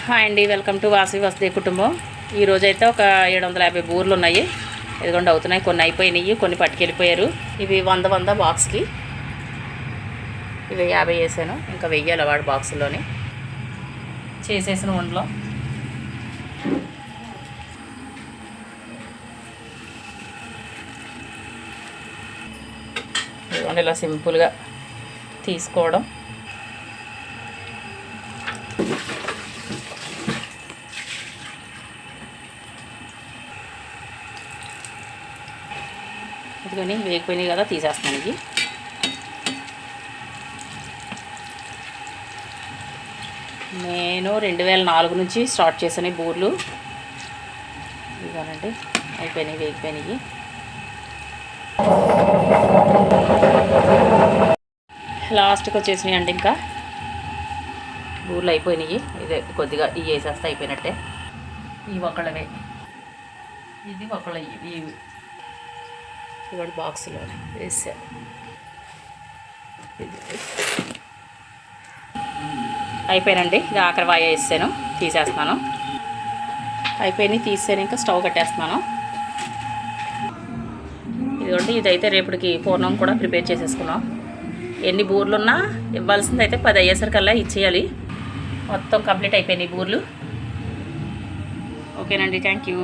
Hi అండి, welcome to Vasavi వసతి కుటుంబం. ఈరోజైతే ఒక 750 బూర్లు ఉన్నాయి. ఎదుగుండా అవుతున్నాయి. కొన్ని అయిపోయినాయి, కొన్ని పట్టుకెళ్ళిపోయారు. ఇవి 100 బాక్స్కి. ఇవి 50 వేసాను, ఇంకా వెయ్యాలి వాడు బాక్సుల్లోని చేసేసిన వంటలో. ఇలా సింపుల్గా తీసుకోవడం. ఇదిగోని వేగిపోయినాయి కదా, తీసేస్తున్నాను. ఇవి నేను 2004 నుంచి స్టార్ట్ చేశాను ఈ బూర్లు. ఇదిగోనండి, అయిపోయినాయి, వేగిపోయినాయి. లాస్ట్కి వచ్చేసినాయి అండి. ఇంకా బూర్లు అయిపోయినాయి. ఇదే కొద్దిగా ఇవి వేసేస్తే అయిపోయినట్టే. ఇవి ఒకళ్ళవే, ఇది ఒకళ్ళ. ఇవి ఇవాడు బాక్సులో వేసా. అయిపోయినండి. ఇది ఆఖరి వాయ వేసాను, తీసేస్తున్నాను. అయిపోయినాయి, తీసాను. ఇంకా స్టవ్ కట్టేస్తున్నాను. ఇదిగోండి, ఇదైతే రేపటికి పూర్ణం కూడా ప్రిపేర్ చేసేసుకున్నాం. ఎన్ని బూర్లు ఉన్నా ఇవ్వాల్సింది అయితే 10 అయ్యేసరికల్లా ఇచ్చేయాలి. మొత్తం కంప్లీట్ అయిపోయినాయి బూర్లు. ఓకేనండి, థ్యాంక్ యూ.